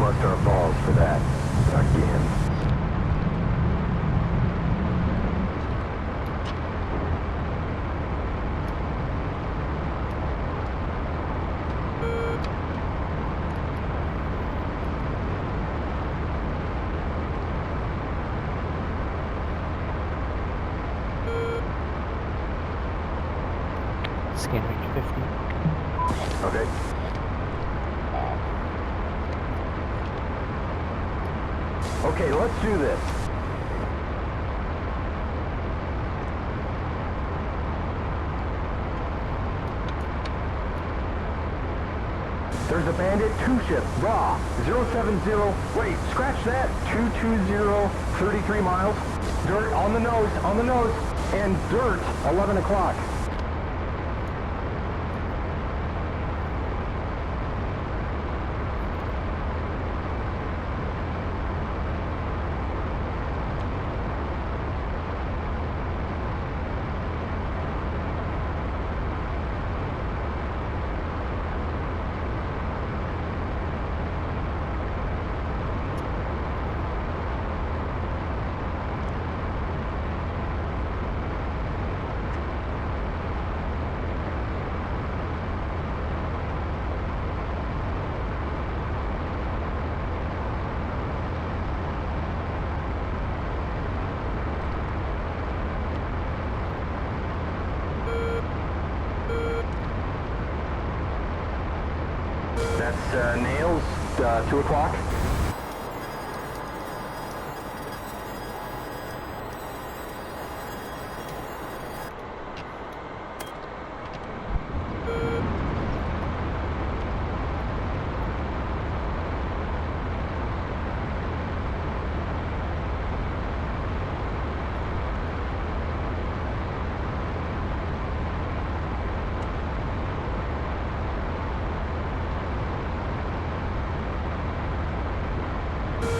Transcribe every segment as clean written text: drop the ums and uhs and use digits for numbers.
bust our balls for that. Again. Scan range 50. Okay. Okay, let's do this. There's a Bandit 2 ship, raw, 070, wait, scratch that, 220, 33 miles, dirt on the nose, and dirt, 11 o'clock. That's Nails, 2 o'clock.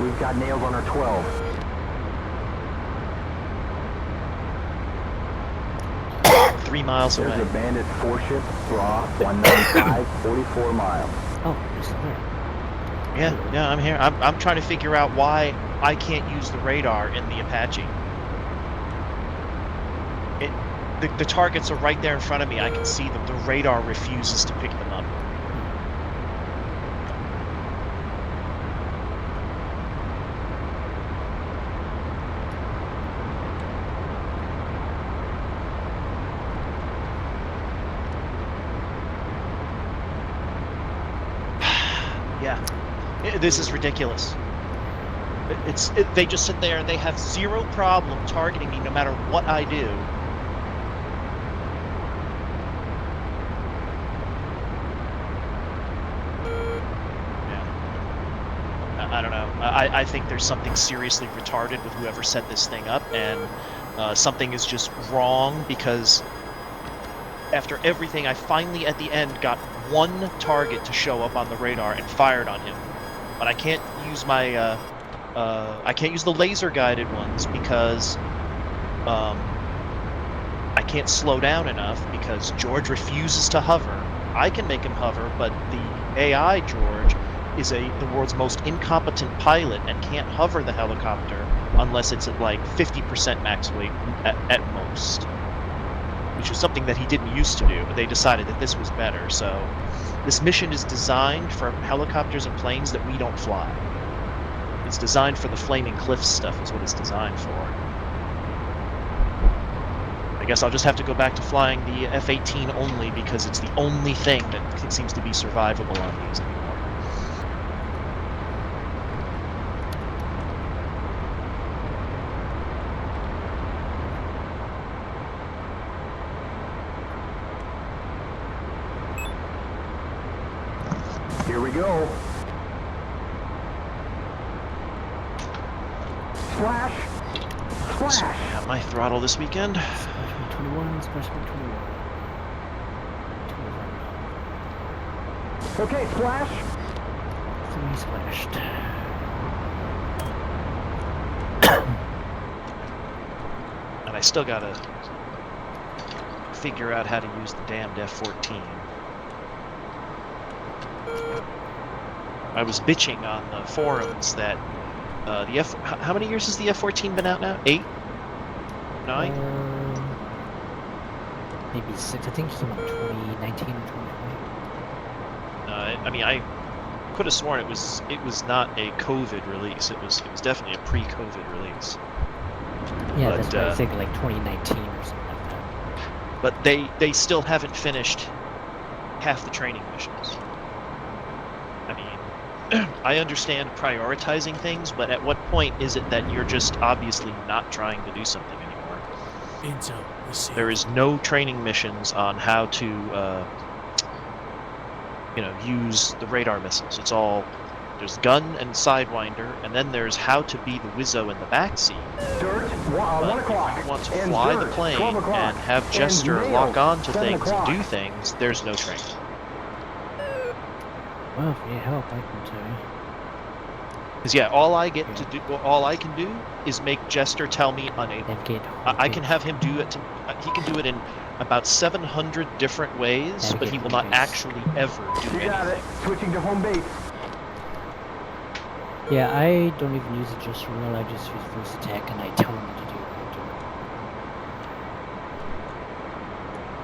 We've got Nails on our 12. Three miles away. There's a Bandit 4 ship, raw, 195, 44 miles. Oh, it's there. Yeah, I'm here. I'm trying to figure out why I can't use the radar in the Apache. The targets are right there in front of me. I can see them. The radar refuses to pick them up. Yeah, this is ridiculous. They just sit there and they have zero problem targeting me no matter what I do. Yeah. I don't know. I think there's something seriously retarded with whoever set this thing up, and something is just wrong because after everything, I finally, at the end, got one target to show up on the radar and fired on him. But I can't use my, I can't use the laser-guided ones because, I can't slow down enough because George refuses to hover. I can make him hover, but the AI George is the world's most incompetent pilot and can't hover the helicopter unless it's at like 50% max weight at most. Which was something that he didn't used to do, but they decided that this was better. So this mission is designed for helicopters and planes that we don't fly. It's designed for the Flaming Cliffs stuff is what it's designed for. I guess I'll just have to go back to flying the F-18 only because it's the only thing that seems to be survivable on these anymore. Here we go. Splash! Splash! So, yeah, my throttle this weekend. Splashman 21, Splashman 21. Okay, splash! 3 splashed. And I still gotta figure out how to use the damned F-14. I was bitching on the forums that the F. How many years has the F-14 been out now? 8? 9? Maybe 6. I think it came out in 2019 or 2020. I mean, I could have sworn it was not a COVID release. It was definitely a pre-COVID release. Yeah, But, that's why I think like 2019 or something like that. But they still haven't finished half the training missions. I mean, I understand prioritizing things, but at what point is it that you're just obviously not trying to do something anymore? Intel received. There is no training missions on how to, use the radar missiles. It's all there's gun and sidewinder, and then there's how to be the Wizzo in the backseat. Dirt, 1 But o'clock. if you want to And fly dirt, the plane 12 o'clock. and have Jester And lock nails, on to 7 things o'clock. and do things, there's no training. Well, if you need help, I can tell you. Because yeah, all I can do is make Jester tell me unable. Navigate. I can have him do it. He can do it in about 700 different ways, but he will not actually ever do You got it. anything. Switching to home base. Yeah, I don't even use a gesture wheel. I just use voice attack, and I tell him what to do.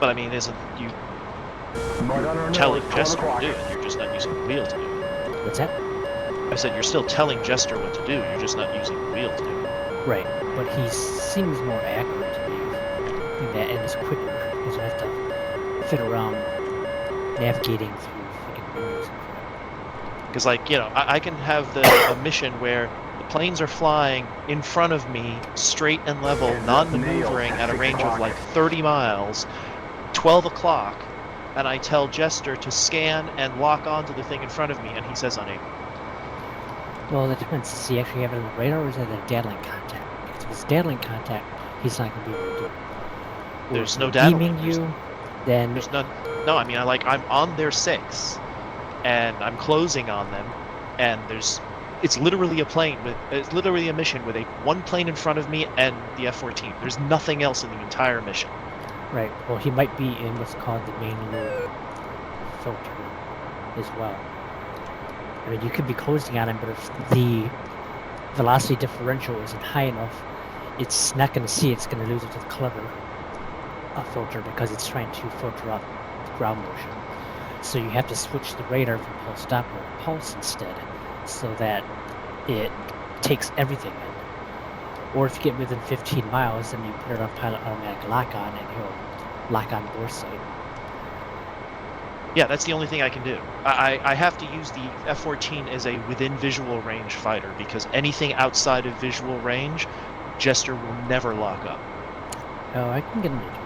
But I mean, isn't you Mud on our telling nose, 12 Jester to o'clock. do it? You're just not using the wheel to do it. What's that? I said you're still telling Jester what to do. You're just not using the wheel to do it. Right, but he seems more accurate to me in that, and it's quicker. He doesn't have to fit around navigating through freaking menus and crap. Because, like, I can have a mission where the planes are flying in front of me, straight and level, non-maneuvering at a range of like 30 miles, 12 o'clock, and I tell Jester to scan and lock onto the thing in front of me, and he says unable. Well, that depends. Does he actually have it on the radar, or is it a data link contact? Because if it's data link contact, he's not going to be able to do it. Or There's if no they're data beaming link. you, then There's none. No, I mean, I'm on their 6, and I'm closing on them, and it's literally a plane it's literally a mission with one plane in front of me and the F-14. There's nothing else in the entire mission. right. Well, he might be in what's called the main loop filter as well. I mean, you could be closing on him, but if the velocity differential isn't high enough, it's not going to see. It's going to lose it to the clever filter because it's trying to filter out ground motion. So you have to switch the radar from pulse Doppler to pulse instead, so that it takes everything in. Or if you get within 15 miles, then you put it on pilot automatic lock on, and he'll lock on bore sight. Yeah, that's the only thing I can do. I have to use the F-14 as a within visual range fighter, because anything outside of visual range, Jester will never lock up. Oh, I can get him to do it.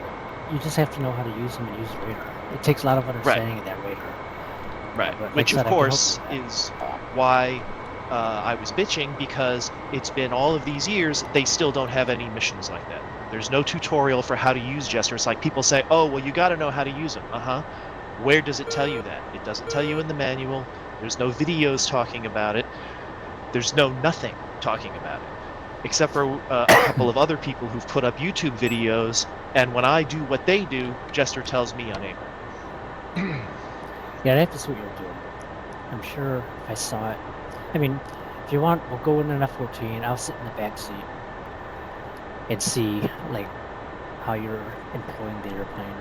You just have to know how to use him and use the radar. It takes a lot of understanding of that radar. Right, But like which I of said, I can help course with that. is why I was bitching, because it's been all of these years, they still don't have any missions like that. There's no tutorial for how to use Jester. It's like people say, oh, well, you got to know how to use him. Where does it tell you that? It doesn't tell you in the manual. There's no videos talking about it. There's no nothing talking about it, except for a couple of other people who've put up YouTube videos, and when I do what they do, Jester tells me unable. Yeah, I'd have to see what you're doing. I'm sure if I saw it. I mean, if you want, we'll go in an F-14. I'll sit in the back seat and see like how you're employing the airplane.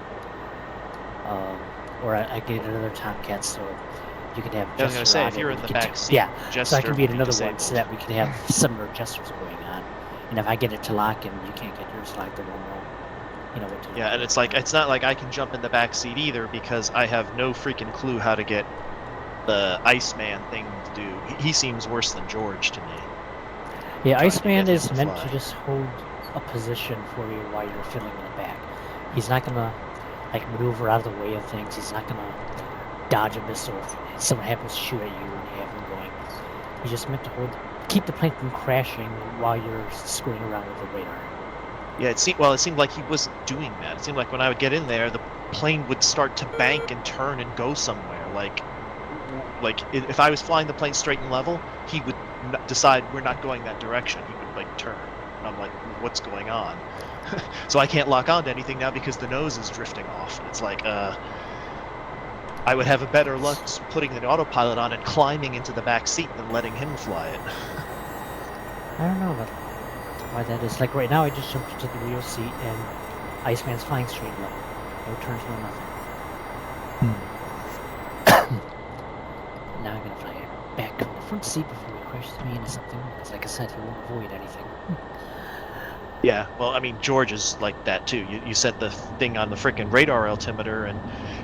Or I get another Tomcat, so you can have. I was gonna Jester say, on if it you're and in you the can back t- seat, yeah. Jester So I can be in will another disabled. one so that we can have similar gestures going on. And if I get it to lock and you can't get yours to lock, then we'll know, what to do. Yeah, and it's not like I can jump in the back seat either, because I have no freaking clue how to get the Iceman thing to do. He seems worse than George to me. Yeah, trying to Iceman get him is to meant fly. to just hold a position for you while you're filling in the back. He's not gonna like maneuver out of the way of things. He's not gonna dodge a missile if someone happens to shoot at you and you have him going. He's just meant to keep the plane from crashing while you're screwing around with the radar. Yeah, it seemed like he wasn't doing that. It seemed like when I would get in there, the plane would start to bank and turn and go somewhere. Like if I was flying the plane straight and level, he would decide we're not going that direction. He would like turn. And I'm like, what's going on? So I can't lock onto anything now because the nose is drifting off. And it's like, I would have a better luck putting the autopilot on and climbing into the back seat than letting him fly it. I don't know about why that is. Like right now, I just jumped into the wheel seat and Iceman's flying straight and level. No turns, no nothing. Now I'm gonna fly back to the front seat before he crashes me into something. Because like I said, he won't avoid anything. Yeah, well, I mean, George is like that too. You set the thing on the frickin' radar altimeter, and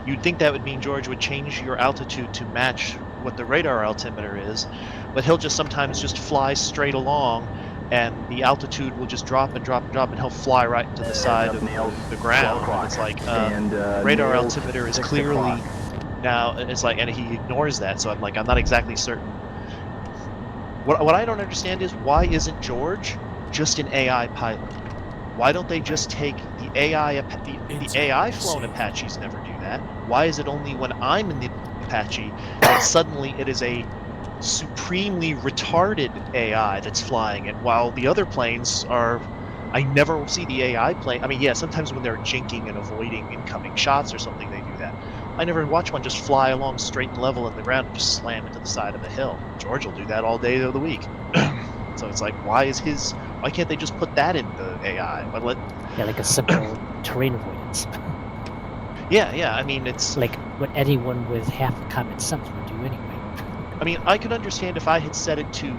you'd think that would mean George would change your altitude to match what the radar altimeter is, but he'll just sometimes just fly straight along, and the altitude will just drop and drop and drop, and he'll fly right into the side of the ground. And it's like, radar Nails, altimeter is 6 clearly o'clock. now, it's like, and he ignores that, so I'm like, I'm not exactly certain. What I don't understand is, why isn't George just an AI pilot? Why don't they just take the AI, the AI flown Apaches never do that? Why is it only when I'm in the Apache that suddenly it is a supremely retarded AI that's flying it, while the other planes are, I never see the AI plane. I mean, yeah, sometimes when they're jinking and avoiding incoming shots or something, they do that. I never watch one just fly along straight and level in the ground and just slam into the side of a hill. George will do that all day of the week. So it's like, why can't they just put that in the AI? Yeah, like a simple terrain avoidance. Yeah, I mean, it's like what anyone with half a common sense would do anyway. I mean, I could understand if I had set it to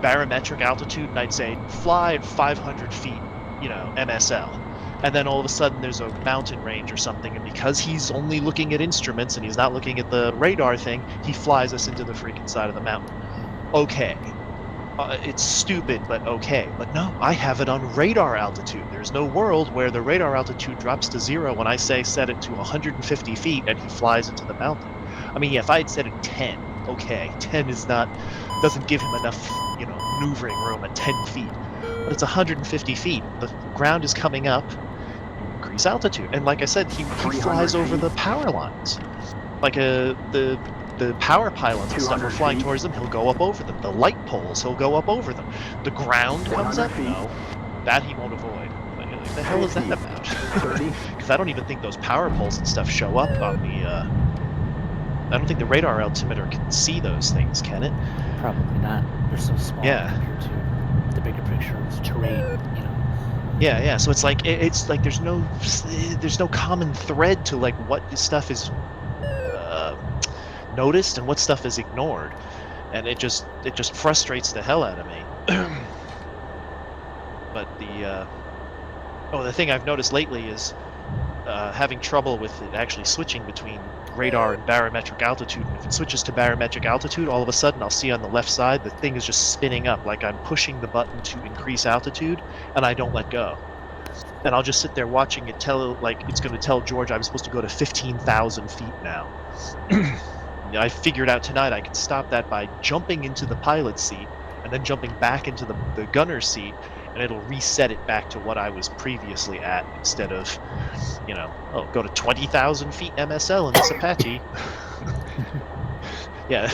barometric altitude and I'd say fly at 500 feet, MSL. And then all of a sudden there's a mountain range or something, and because he's only looking at instruments and he's not looking at the radar thing, he flies us into the freaking side of the mountain. Okay. It's stupid, but okay. But no, I have it on radar altitude. There's no world where the radar altitude drops to 0 when I say set it to 150 feet and he flies into the mountain. I mean, yeah, if I had set it 10, okay, 10 doesn't give him enough, maneuvering room at 10 feet. But it's 150 feet. The ground is coming up. You increase altitude, and like I said, he flies over the power lines. Like the power pylons and stuff are flying towards them, he'll go up over them. The light poles, he'll go up over them. The ground comes up, no, that he won't avoid. Like, what the hell is that about? 30. Because I don't even think those power poles and stuff show up on the. I don't think the radar altimeter can see those things, can it? Probably not. They're so small Yeah. compared to the bigger picture of terrain. Yeah. So it's like there's no common thread to like what this stuff is noticed and what stuff is ignored, and it just frustrates the hell out of me. But the thing I've noticed lately is having trouble with it actually switching between radar and barometric altitude. And if it switches to barometric altitude, all of a sudden I'll see on the left side the thing is just spinning up, like I'm pushing the button to increase altitude, and I don't let go. And I'll just sit there watching it it's going to tell George I'm supposed to go to 15,000 feet now. I figured out tonight I can stop that by jumping into the pilot's seat and then jumping back into the gunner's seat, and it'll reset it back to what I was previously at, instead of, go to 20,000 feet MSL in this Apache. Yeah,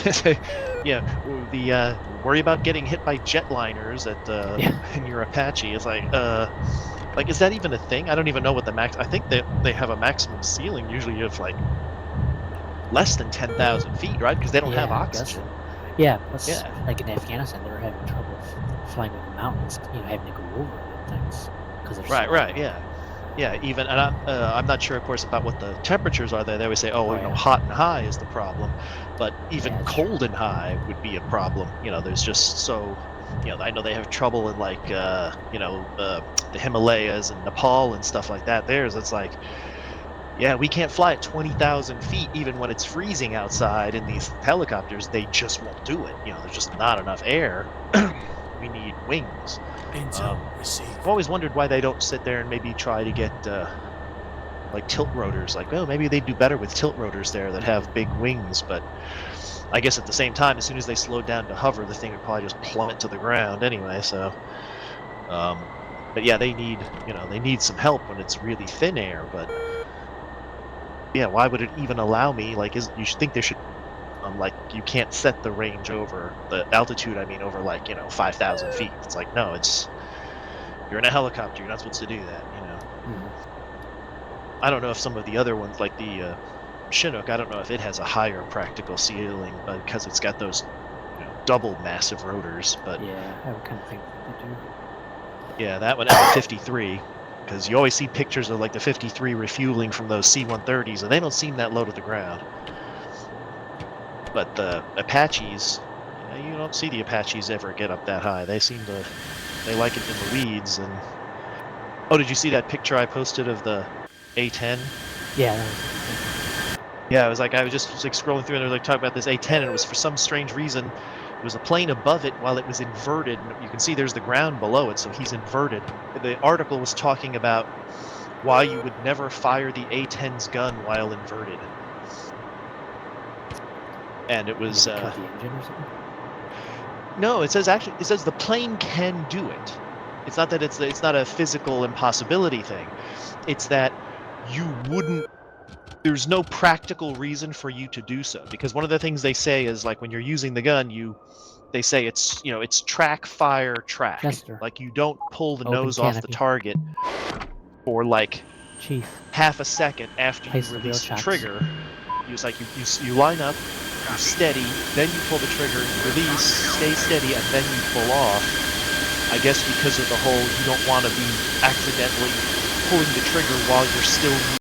worry about getting hit by jetliners in your Apache. It's like, is that even a thing? I don't even know what the max. I think they have a maximum ceiling usually of like less than 10,000 feet, right? Because they don't have oxygen. Yeah, plus, like in Afghanistan, they were having trouble flying over mountains, having to go over things. Right, yeah. Even, and I'm not sure, of course, about what the temperatures are there. They always say, hot and high is the problem, but even cold and high would be a problem. There's just so, I know they have trouble in like, the Himalayas and Nepal and stuff like that. It's like, yeah, we can't fly at 20,000 feet even when it's freezing outside in these helicopters. They just won't do it. There's just not enough air. We need wings. Intel received. I've always wondered why they don't sit there and maybe try to get like tilt rotors. Like, maybe they'd do better with tilt rotors there that have big wings. But I guess at the same time, as soon as they slowed down to hover, the thing would probably just plummet to the ground anyway. So, but yeah, they need some help when it's really thin air. But yeah, why would it even allow me? Like, you should think there should, like, you can't set the range over the altitude. I mean, over like 5,000 feet. It's like, no, you're in a helicopter. You're not supposed to do that. I don't know if some of the other ones, like the Chinook, I don't know if it has a higher practical ceiling, but because it's got those double massive rotors. But Yeah, I would kind of think that they do. yeah, that one and the 53, because you always see pictures of like the 53 refueling from those C-130s, and they don't seem that low to the ground. But the Apaches, you don't see the Apaches ever get up that high. They seem to, they like it in the weeds. And oh, did you see that picture I posted of the A-10? Yeah, that was Yeah, I was just like scrolling through and they were like talking about this A-10, and it was for some strange reason, it was a plane above it while it was inverted, and you can see there's the ground below it, so he's inverted. The article was talking about why you would never fire the A-10's gun while inverted. And it was maybe kill the engine or something. no, it says the plane can do it. It's not that it's not a physical impossibility thing. It's that you wouldn't. There's no practical reason for you to do so, because one of the things they say is like when you're using the gun, they say it's it's track, fire, track. Chester. Like you don't pull the Open nose off the canopy. target for like Chief. half a second after Place you the release wheel the chocks. trigger. It's like you line up, you steady, then you pull the trigger, you release, stay steady, and then you pull off. I guess because of the whole you don't want to be accidentally pulling the trigger while you're still